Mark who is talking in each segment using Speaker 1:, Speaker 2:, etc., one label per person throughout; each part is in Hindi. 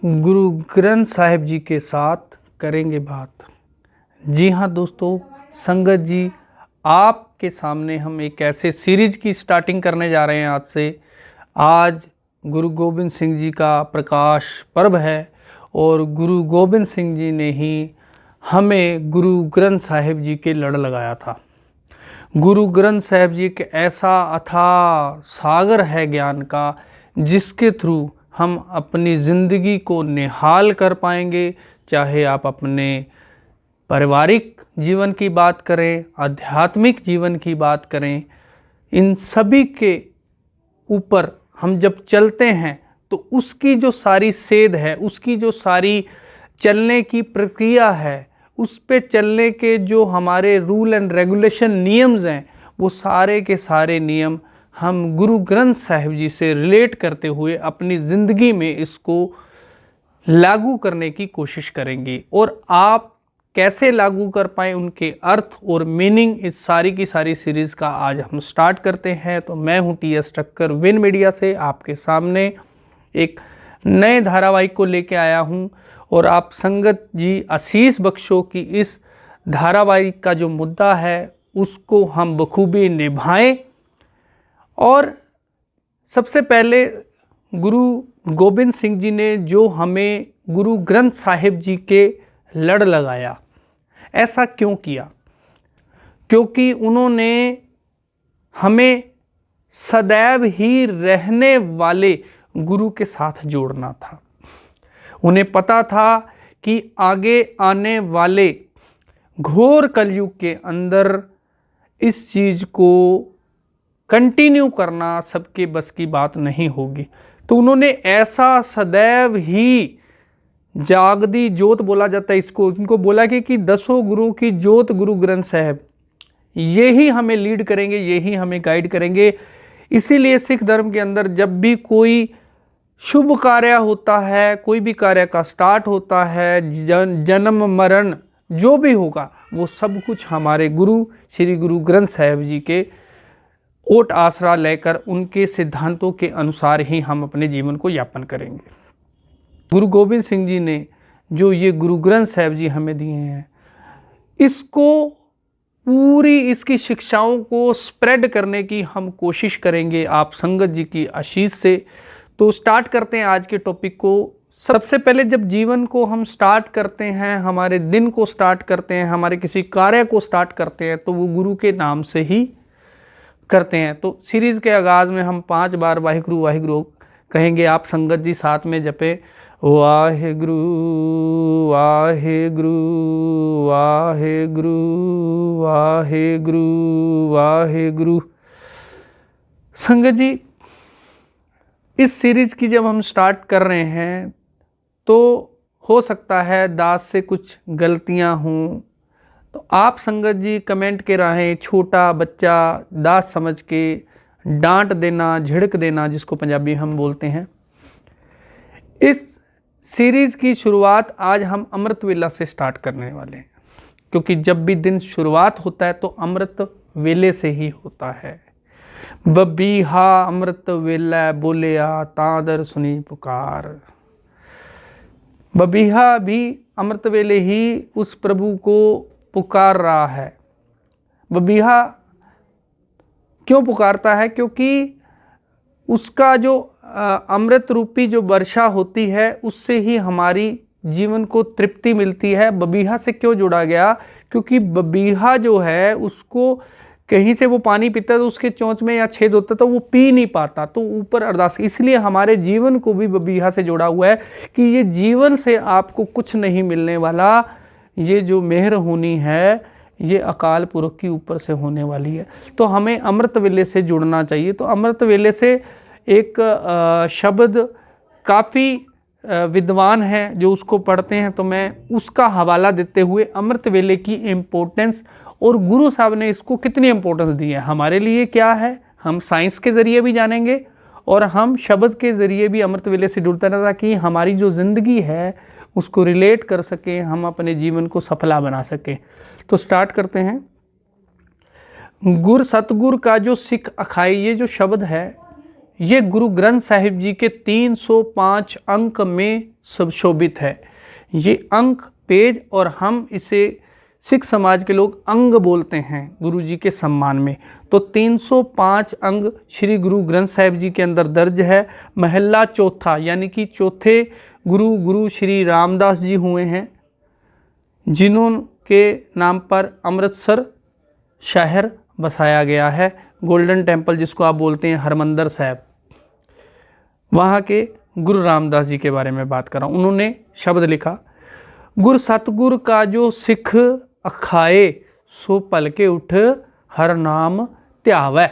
Speaker 1: गुरु ग्रंथ साहिब जी के साथ करेंगे बात। जी हाँ दोस्तों, संगत जी, आपके सामने हम एक ऐसे सीरीज की स्टार्टिंग करने जा रहे हैं आज से। आज गुरु गोबिंद सिंह जी का प्रकाश पर्व है और गुरु गोबिंद सिंह जी ने ही हमें गुरु ग्रंथ साहिब जी के लड़ लगाया था। गुरु ग्रंथ साहिब जी एक ऐसा अथाह सागर है ज्ञान का, जिसके थ्रू हम अपनी ज़िंदगी को निहाल कर पाएंगे। चाहे आप अपने पारिवारिक जीवन की बात करें, आध्यात्मिक जीवन की बात करें, इन सभी के ऊपर हम जब चलते हैं तो उसकी जो सारी सेध है, उसकी जो सारी चलने की प्रक्रिया है, उस पे चलने के जो हमारे रूल एंड रेगुलेशन नियम्स हैं, वो सारे के सारे नियम हम गुरु ग्रंथ साहिब जी से रिलेट करते हुए अपनी ज़िंदगी में इसको लागू करने की कोशिश करेंगे। और आप कैसे लागू कर पाएँ, उनके अर्थ और मीनिंग, इस सारी की सारी सीरीज़ का आज हम स्टार्ट करते हैं। तो मैं हूं टी.एस. ठक्कर विन मीडिया से आपके सामने एक नए धारावाहिक को लेके आया हूं और आप संगत जी आशीष बख्शो की इस धारावाहिक का जो मुद्दा है उसको हम बखूबी निभाएं। और सबसे पहले गुरु गोबिंद सिंह जी ने जो हमें गुरु ग्रंथ साहिब जी के लड़ लगाया, ऐसा क्यों किया? क्योंकि उन्होंने हमें सदैव ही रहने वाले गुरु के साथ जोड़ना था। उन्हें पता था कि आगे आने वाले घोर कलयुग के अंदर इस चीज़ को कंटिन्यू करना सबके बस की बात नहीं होगी। तो उन्होंने ऐसा सदैव ही जागदी ज्योत बोला जाता है इसको, उनको बोला कि दसों गुरुओं की ज्योत गुरु ग्रंथ साहिब, यही हमें लीड करेंगे, यही हमें गाइड करेंगे। इसीलिए सिख धर्म के अंदर जब भी कोई शुभ कार्य होता है, कोई भी कार्य का स्टार्ट होता है, जन्म मरण जो भी होगा, वो सब कुछ हमारे गुरु श्री गुरु ग्रंथ साहिब जी के ओट आसरा लेकर उनके सिद्धांतों के अनुसार ही हम अपने जीवन को यापन करेंगे। गुरु गोबिंद सिंह जी ने जो ये गुरु ग्रंथ साहिब जी हमें दिए हैं, इसको पूरी इसकी शिक्षाओं को स्प्रेड करने की हम कोशिश करेंगे आप संगत जी की आशीष से। तो स्टार्ट करते हैं आज के टॉपिक को। सबसे पहले जब जीवन को हम स्टार्ट करते हैं, हमारे दिन को स्टार्ट करते हैं, हमारे किसी कार्य को स्टार्ट करते हैं, तो वो गुरु के नाम से ही करते हैं। तो सीरीज़ के आगाज़ में हम 5 बार वाहिगुरु वाहिगुरु कहेंगे। आप संगत जी साथ में जपे वाहिगुरु वाहिगुरु वाहिगुरु वाहिगुरु वाहिगुरु। संगत जी, इस सीरीज़ की जब हम स्टार्ट कर रहे हैं तो हो सकता है दास से कुछ गलतियां हों, तो आप संगत जी कमेंट के राहें छोटा बच्चा दास समझ के डांट देना, झिड़क देना, जिसको पंजाबी हम बोलते हैं। इस सीरीज़ की शुरुआत आज हम अमृत वेला से स्टार्ट करने वाले हैं, क्योंकि जब भी दिन शुरुआत होता है तो अमृत वेले से ही होता है। बबीहा अमृत वेला बोलिया तादर सुनी पुकार। बबीहा भी अमृत वेले ही उस प्रभु को पुकार रहा है। बबीहा क्यों पुकारता है? क्योंकि उसका जो अमृत रूपी जो वर्षा होती है, उससे ही हमारी जीवन को तृप्ति मिलती है। बबीहा से क्यों जुड़ा गया? क्योंकि बबीहा जो है, उसको कहीं से वो पानी पीता है तो उसके चोंच में या छेद होता है तो वो पी नहीं पाता, तो ऊपर अरदास। इसलिए हमारे जीवन को भी बबीहा से जोड़ा हुआ है कि ये जीवन से आपको कुछ नहीं मिलने वाला, ये जो मेहर होनी है ये अकाल पुरख की ऊपर से होने वाली है। तो हमें अमृत वेले से जुड़ना चाहिए। तो अमृत वेले से एक शब्द काफ़ी विद्वान हैं जो उसको पढ़ते हैं, तो मैं उसका हवाला देते हुए अमृत वेले की इम्पोर्टेंस और गुरु साहब ने इसको कितनी इम्पोर्टेंस दी है, हमारे लिए क्या है, हम साइंस के ज़रिए भी जानेंगे और हम शब्द के ज़रिए भी अमृत वेले से जुड़ते हैं, ताकि हमारी जो ज़िंदगी है उसको रिलेट कर सकें, हम अपने जीवन को सफला बना सकें। तो स्टार्ट करते हैं। गुर सतगुर का जो सिख अखाई, ये जो शब्द है ये गुरु ग्रंथ साहिब जी के 305 अंक में सुशोभित है। ये अंक पेज, और हम इसे सिख समाज के लोग अंग बोलते हैं गुरु जी के सम्मान में। तो 305 अंग श्री गुरु ग्रंथ साहिब जी के अंदर दर्ज है। महला चौथा यानी कि चौथे गुरु श्री रामदास जी हुए हैं, जिन्होंने नाम पर अमृतसर शहर बसाया गया है। गोल्डन टेम्पल जिसको आप बोलते हैं हरमंदर साहब, वहाँ के गुरु रामदास जी के बारे में बात कर रहा हूँ। उन्होंने शब्द लिखा, गुर सतगुर का जो सिख अखाए सो पलके उठ हर नाम त्यावै।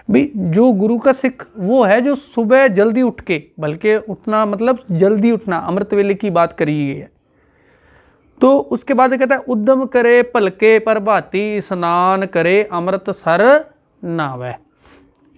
Speaker 1: भी जो गुरु का सिख वो है जो सुबह जल्दी उठ के, बल्कि उठना मतलब जल्दी उठना, अमृत वेले की बात करी गई है। तो उसके बाद कहता है, उद्यम करे पलके प्रभाती स्नान करे अमृत सर नावै।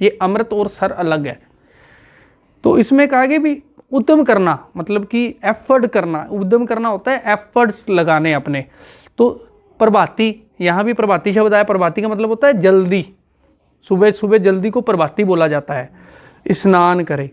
Speaker 1: ये अमृत और सर अलग है। तो इसमें कहा गया भी उद्यम करना मतलब कि एफर्ट करना, उद्यम करना होता है एफर्ट्स लगाने अपने। तो प्रभाती, यहाँ भी प्रभाती शब्द आया। प्रभाती का मतलब होता है जल्दी, सुबह सुबह जल्दी को प्रभाती बोला जाता है। स्नान करे,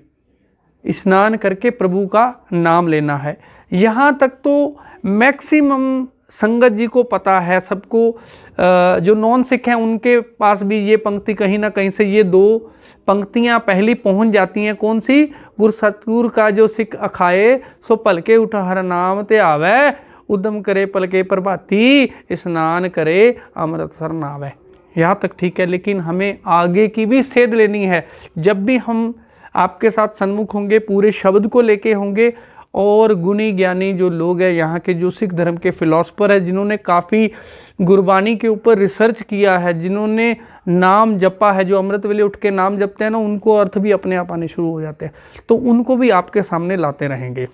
Speaker 1: स्नान करके प्रभु का नाम लेना है। यहाँ तक तो मैक्सिमम संगत जी को पता है, सबको, जो नॉन सिख हैं उनके पास भी ये पंक्ति कहीं ना कहीं से, ये दो पंक्तियाँ पहली पहुँच जाती हैं। कौन सी? गुर सतगुर का जो सिख अखाए सो पलके उठा हर नाम ते आवे, उद्यम करे पलके प्रभाती स्नान करे अमृत सर नावै। यहाँ तक ठीक है, लेकिन हमें आगे की भी सेध लेनी है। जब भी हम आपके साथ सन्मुख होंगे, पूरे शब्द को लेके होंगे, और गुणी ज्ञानी जो लोग हैं यहाँ के, जो सिख धर्म के फिलोसफर हैं, जिन्होंने काफ़ी गुरबानी के ऊपर रिसर्च किया है, जिन्होंने नाम जपा है, जो अमृत वेले उठ के नाम जपते हैं ना, उनको अर्थ भी अपने आप आने शुरू हो जाते हैं। तो उनको भी आपके सामने लाते रहेंगे।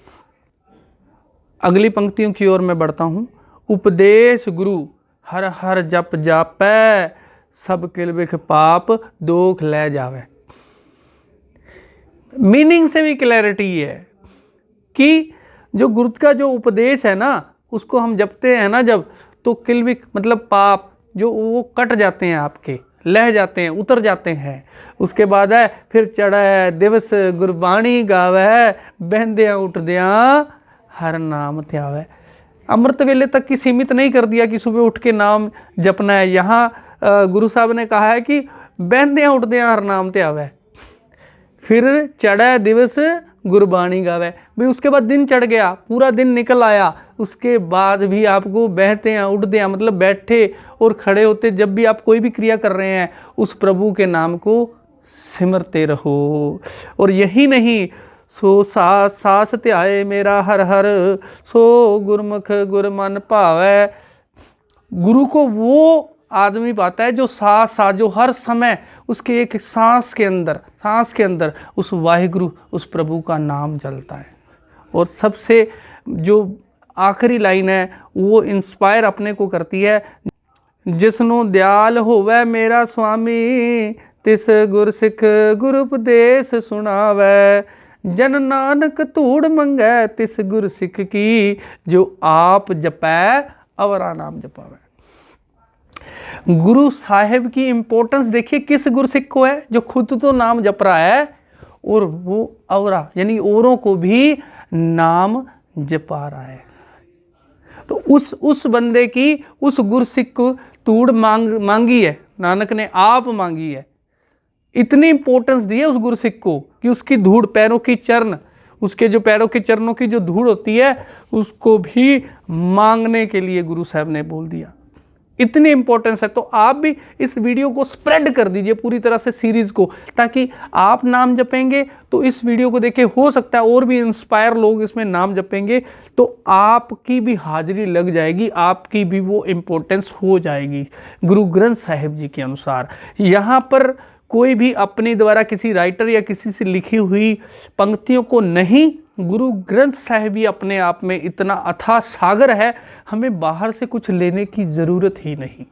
Speaker 1: अगली पंक्तियों की ओर मैं बढ़ता हूँ। उपदेश गुरु हर हर जप जापै, सब किल बिख पाप दोख ले जावे। मीनिंग से भी क्लैरिटी है कि जो गुरु का जो उपदेश है ना, उसको हम जपते हैं ना जब, तो किलबिक मतलब पाप जो वो कट जाते हैं, आपके लह जाते हैं, उतर जाते हैं। उसके बाद है फिर चढ़े दिवस गुरबाणी गावे, बहंदियाँ उठदियाँ हर नाम त्यावे। अमृत वेले तक की सीमित नहीं कर दिया कि सुबह उठ के नाम जपना है। यहाँ गुरु साहब ने कहा है कि बहंदियाँ उठदियाँ हर नाम त्यावे, फिर चढ़े दिवस गुरबाणी गावे। भाई उसके बाद दिन चढ़ गया, पूरा दिन निकल आया, उसके बाद भी आपको बहते हैं उठते हैं मतलब बैठे और खड़े होते, जब भी आप कोई भी क्रिया कर रहे हैं, उस प्रभु के नाम को सिमरते रहो। और यही नहीं, सो सास सास त्याए मेरा हर हर, सो गुरमुख गुरमन भावै। गुरु को वो आदमी पाता है जो सांस जो हर समय उसके एक सांस के अंदर उस वाहिगुरु, उस प्रभु का नाम चलता है। और सबसे जो आखिरी लाइन है वो इंस्पायर अपने को करती है, जिसनो दयाल होवे मेरा स्वामी, तिस गुर सिख गुरु उपदेश सुनावे, जन नानक धूड़ मंगै तिस गुर सिख की, जो आप जपै अवरा नाम जपावे। गुरु साहिब की इंपॉर्टेंस देखिए किस गुरसिख को है, जो खुद तो नाम जप रहा है और वो अवरा यानी औरों को भी नाम जपा रहा है। तो उस बंदे की, उस गुरसिख को तूड़ मांगी है, नानक ने आप मांगी है। इतनी इंपॉर्टेंस दी है उस गुरसिख को कि उसकी धूड़, पैरों की चरण, उसके जो पैरों के चरणों की जो धूड़ होती है, उसको भी मांगने के लिए गुरु साहब ने बोल दिया। इतनी इंपॉर्टेंस है। तो आप भी इस वीडियो को स्प्रेड कर दीजिए पूरी तरह से सीरीज को, ताकि आप नाम जपेंगे तो इस वीडियो को देखे हो सकता है और भी इंस्पायर लोग इसमें नाम जपेंगे, तो आपकी भी हाजिरी लग जाएगी, आपकी भी वो इंपॉर्टेंस हो जाएगी गुरु ग्रंथ साहिब जी के अनुसार। यहाँ पर कोई भी अपने द्वारा किसी राइटर या किसी से लिखी हुई पंक्तियों को नहीं, गुरु ग्रंथ साहिब ही अपने आप में इतना अथाह सागर है, हमें बाहर से कुछ लेने की ज़रूरत ही नहीं।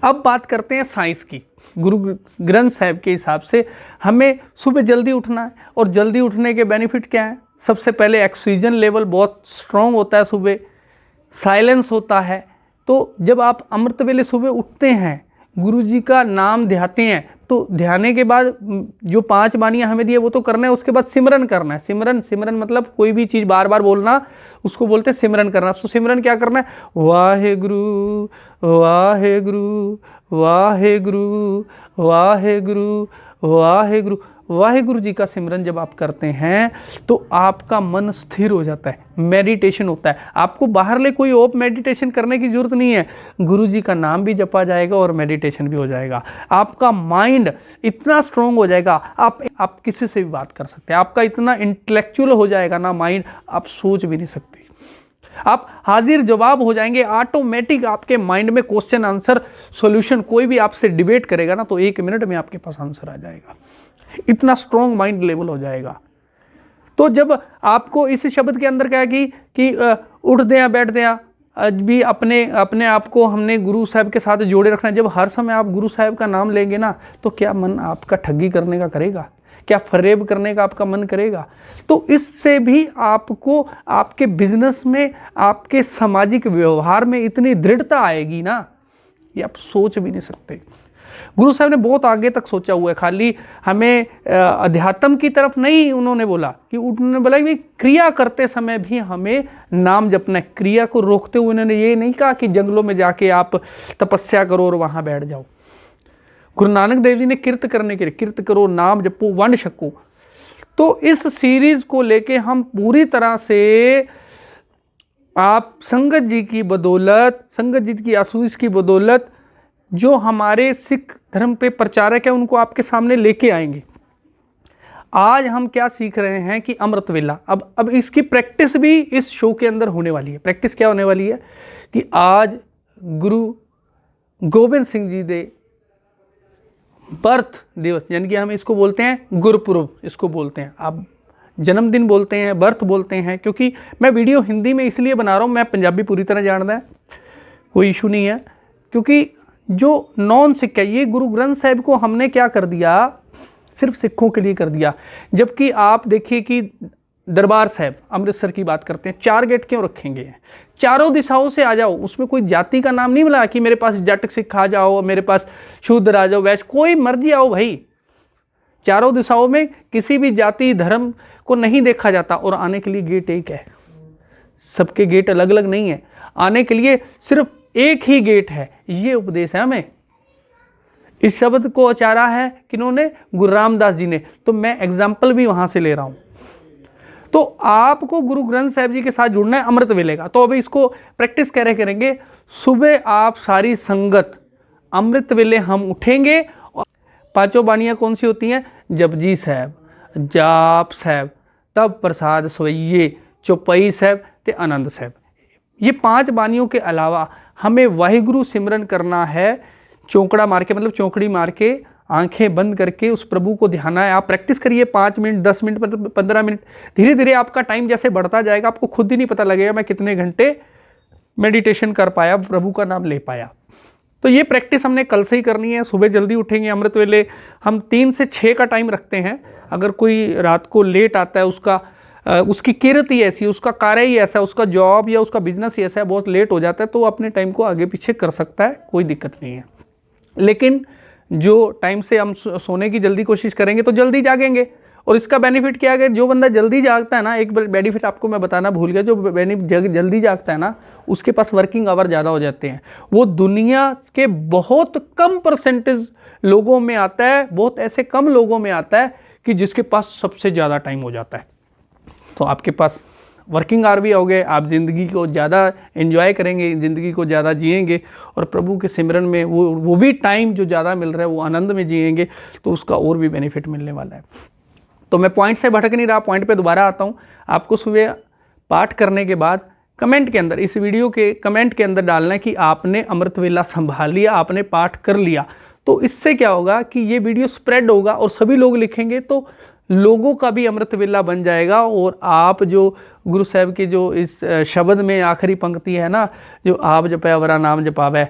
Speaker 1: अब बात करते हैं साइंस की। गुरु ग्रंथ साहिब के हिसाब से हमें सुबह जल्दी उठना है, और जल्दी उठने के बेनिफिट क्या हैं? सबसे पहले ऑक्सीजन लेवल बहुत स्ट्रॉन्ग होता है, सुबह साइलेंस होता है। तो जब आप अमृत वेले सुबह उठते हैं, गुरु जी का नाम ध्याते हैं, तो ध्याने के बाद जो 5 बानियां हमें दी है वो तो करना है, उसके बाद सिमरन करना है। सिमरन मतलब कोई भी चीज़ बार बार बोलना, उसको बोलते हैं सिमरन करना। तो सिमरन क्या करना है? वाहेगुरु वाहेगुरु वाहेगुरु वाहेगुरु वाहेगुरु। वाहेगुरु जी का सिमरन जब आप करते हैं तो आपका मन स्थिर हो जाता है, मेडिटेशन होता है। आपको बाहर ले कोई और मेडिटेशन करने की जरूरत नहीं है, गुरु जी का नाम भी जपा जाएगा और मेडिटेशन भी हो जाएगा। आपका माइंड इतना स्ट्रांग हो जाएगा, आप किसी से भी बात कर सकते हैं। आपका इतना इंटेलेक्चुअल हो जाएगा ना माइंड, आप सोच भी नहीं सकते। आप हाजिर जवाब हो जाएंगे ऑटोमेटिक। आपके माइंड में क्वेश्चन आंसर सॉल्यूशन, कोई भी आपसे डिबेट करेगा ना तो 1 मिनट में आपके पास आंसर आ जाएगा। इतना स्ट्रॉन्ग माइंड लेवल हो जाएगा। तो जब आपको इस शब्द के अंदर क्या है कि उठ दें या बैठ दें, आज भी अपने आप को हमने गुरु साहब के साथ जोड़े रखना है। जब हर समय आप गुरु साहब का नाम लेंगे ना तो क्या मन आपका ठगी करने का करेगा? क्या फरेब करने का आपका मन करेगा? तो इससे भी आपको आपके बिजनेस में, आपके सामाजिक व्यवहार में इतनी दृढ़ता आएगी ना, ये आप सोच भी नहीं सकते। गुरु साहब ने बहुत आगे तक सोचा हुआ है। खाली हमें अध्यात्म की तरफ नहीं उन्होंने बोला, कि उन्होंने बोला कि क्रिया करते समय भी हमें नाम जपना है। क्रिया को रोकते हुए उन्होंने ये नहीं कहा कि जंगलों में जाके आप तपस्या करो और वहां बैठ जाओ। गुरु नानक देव जी ने किर्त करने के लिए, किर्त करो, नाम जपो, वंड छको। तो इस सीरीज को लेके हम पूरी तरह से आप संगत जी की बदौलत, संगत जी की आशीष की बदौलत, जो हमारे सिख धर्म पे प्रचारक है उनको आपके सामने लेके आएंगे। आज हम क्या सीख रहे हैं कि अमृत वेला, अब इसकी प्रैक्टिस भी इस शो के अंदर होने वाली है। प्रैक्टिस क्या होने वाली है कि आज गुरु गोबिंद सिंह जी दे बर्थ दिवस, यानी कि हम इसको बोलते हैं गुरपुरब, इसको बोलते हैं, आप जन्मदिन बोलते हैं, बर्थ बोलते हैं। क्योंकि मैं वीडियो हिंदी में इसलिए बना रहा हूँ, मैं पंजाबी पूरी तरह जानता है, कोई इशू नहीं है। क्योंकि जो नॉन सिख है, ये गुरु ग्रंथ साहिब को हमने क्या कर दिया, सिर्फ सिखों के लिए कर दिया। जबकि आप देखिए कि दरबार साहिब अमृतसर की बात करते हैं, 4 गेट क्यों रखेंगे? चारों दिशाओं से आ जाओ, उसमें कोई जाति का नाम नहीं मिला कि मेरे पास जट सिख आ जाओ, मेरे पास शूद्र आ जाओ, वैश्य, कोई मर्जी आओ भाई। चारों दिशाओं में किसी भी जाति धर्म को नहीं देखा जाता। और आने के लिए गेट एक है, सबके गेट अलग अलग नहीं है। आने के लिए सिर्फ एक ही गेट है। ये उपदेश है हमें। इस शब्द को उचारा है किन्होंने? गुरु रामदास जी ने। तो मैं एग्जाम्पल भी वहां से ले रहा हूं। तो आपको गुरु ग्रंथ साहिब जी के साथ जुड़ना है अमृत वेले का। तो अभी इसको प्रैक्टिस कैसे करेंगे? सुबह आप सारी संगत अमृत वेले हम उठेंगे। और 5 बानियां कौन सी होती हैं? जपजी साहब, जाप साहब, तब प्रसाद सवैये, चौपाई साहब ते आनंद साहब। ये 5 बानियों के अलावा हमें वाहिगुरु सिमरन करना है, चौंकड़ा मार के, मतलब चौंकड़ी मार के, आंखें बंद करके उस प्रभु को ध्याना है। आप प्रैक्टिस करिए 5 मिनट, 10 मिनट, 15 मिनट। धीरे धीरे आपका टाइम जैसे बढ़ता जाएगा, आपको खुद ही नहीं पता लगेगा मैं कितने घंटे मेडिटेशन कर पाया, प्रभु का नाम ले पाया। तो ये प्रैक्टिस हमने कल से ही करनी है। सुबह जल्दी उठेंगे, अमृत वेले हम 3 से 6 का टाइम रखते हैं। अगर कोई रात को लेट आता है, उसकी किरत ही ऐसी, उसका कार्य ही ऐसा, उसका जॉब या उसका बिजनेस ही ऐसा है, बहुत लेट हो जाता है, तो अपने टाइम को आगे पीछे कर सकता है, कोई दिक्कत नहीं है। लेकिन जो टाइम से हम सोने की जल्दी कोशिश करेंगे तो जल्दी जागेंगे। और इसका बेनिफिट क्या है? जो बंदा जल्दी जागता है ना, एक बेनिफिट आपको मैं बताना भूल गया, जो जल्दी जागता है ना, उसके पास वर्किंग आवर ज़्यादा हो जाते हैं। वो दुनिया के बहुत कम परसेंटेज लोगों में आता है, बहुत ऐसे कम लोगों में आता है कि जिसके पास सबसे ज़्यादा टाइम हो जाता है। तो आपके पास वर्किंग आवर भी हो गए, आप ज़िंदगी को ज़्यादा एंजॉय करेंगे, ज़िंदगी को ज़्यादा जिएंगे, और प्रभु के सिमरन में वो भी टाइम जो ज़्यादा मिल रहा है वो आनंद में जिएंगे, तो उसका और भी बेनिफिट मिलने वाला है। तो मैं पॉइंट से भटक नहीं रहा, पॉइंट पे दोबारा आता हूँ। आपको सुबह पाठ करने के बाद कमेंट के अंदर, इस वीडियो के कमेंट के अंदर डालना है कि आपने अमृत वेला संभाल लिया, आपने पाठ कर लिया। तो इससे क्या होगा कि ये वीडियो स्प्रेड होगा और सभी लोग लिखेंगे तो लोगों का भी अमृत वेला बन जाएगा। और आप जो गुरु साहब के जो इस शब्द में आखिरी पंक्ति है ना, जो आप जपै वरा नाम जपावे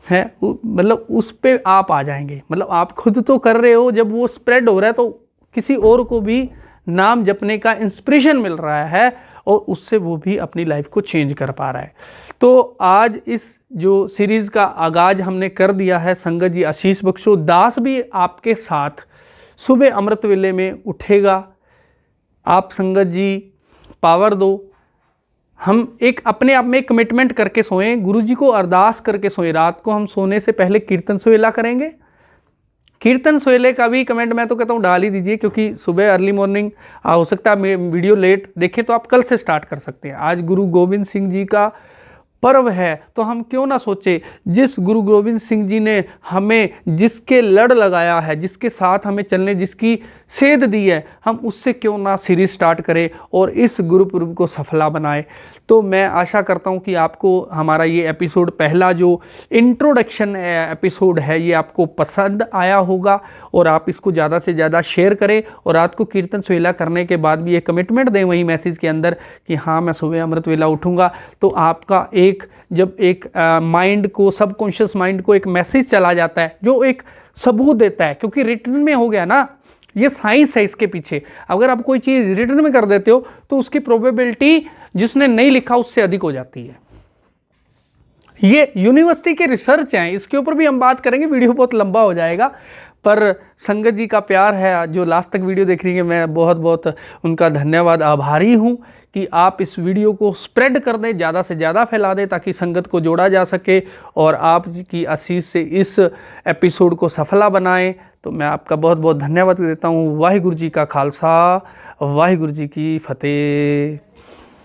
Speaker 1: है, मतलब उस पे आप आ जाएंगे। मतलब आप खुद तो कर रहे हो, जब वो स्प्रेड हो रहा है तो किसी और को भी नाम जपने का इंस्पिरेशन मिल रहा है और उससे वो भी अपनी लाइफ को चेंज कर पा रहा है। तो आज इस जो सीरीज़ का आगाज़ हमने कर दिया है, संगत जी आशीष बख्शो, दास भी आपके साथ सुबह अमृत वेले में उठेगा। आप संगत जी पावर दो, हम एक अपने आप में कमिटमेंट करके सोएं, गुरु जी को अरदास करके सोएं। रात को हम सोने से पहले कीर्तन सोहेला करेंगे। कीर्तन सोहेले का भी कमेंट मैं तो कहता हूँ डाल ही दीजिए, क्योंकि सुबह अर्ली मॉर्निंग हो सकता है वीडियो लेट देखें तो आप कल से स्टार्ट कर सकते हैं। आज गुरु गोविंद सिंह जी का पर्व है, तो हम क्यों ना सोचे जिस गुरु गोविंद सिंह जी ने हमें जिसके लड़ लगाया है, जिसके साथ हमें चलने जिसकी सेध दी है, हम उससे क्यों ना सीरीज स्टार्ट करें और इस गुरुपुरब को सफला बनाए। तो मैं आशा करता हूं कि आपको हमारा ये एपिसोड, पहला जो इंट्रोडक्शन एपिसोड है, ये आपको पसंद आया होगा और आप इसको ज़्यादा से ज़्यादा शेयर करें और रात को कीर्तन सोहेला करने के बाद भी ये कमिटमेंट दें वही मैसेज के अंदर कि हाँ मैं सुबह अमृत वेला उठूँगा। तो आपका जब एक माइंड को, सबकॉन्शियस माइंड को एक मैसेज चला जाता है जो एक सबूत देता है, क्योंकि रिटर्न में हो गया ना, ये साइंस है इसके पीछे। अगर आप कोई चीज़ रिटर्न में कर देते हो तो उसकी प्रोबेबिलिटी जिसने नहीं लिखा उससे अधिक हो जाती है। ये यूनिवर्सिटी के रिसर्च हैं, इसके ऊपर भी हम बात करेंगे, वीडियो बहुत लंबा हो जाएगा। पर संगत जी का प्यार है जो लास्ट तक वीडियो देख रही है, मैं बहुत बहुत उनका धन्यवाद, आभारी हूँ कि आप इस वीडियो को स्प्रेड कर दें, ज़्यादा से ज़्यादा फैला दें ताकि संगत को जोड़ा जा सके और आप जी की आशीष से इस एपिसोड को सफला बनाएं। तो मैं आपका बहुत बहुत धन्यवाद देता हूँ। वाहिगुरु जी का खालसा, वाहिगुरु जी की फतेह।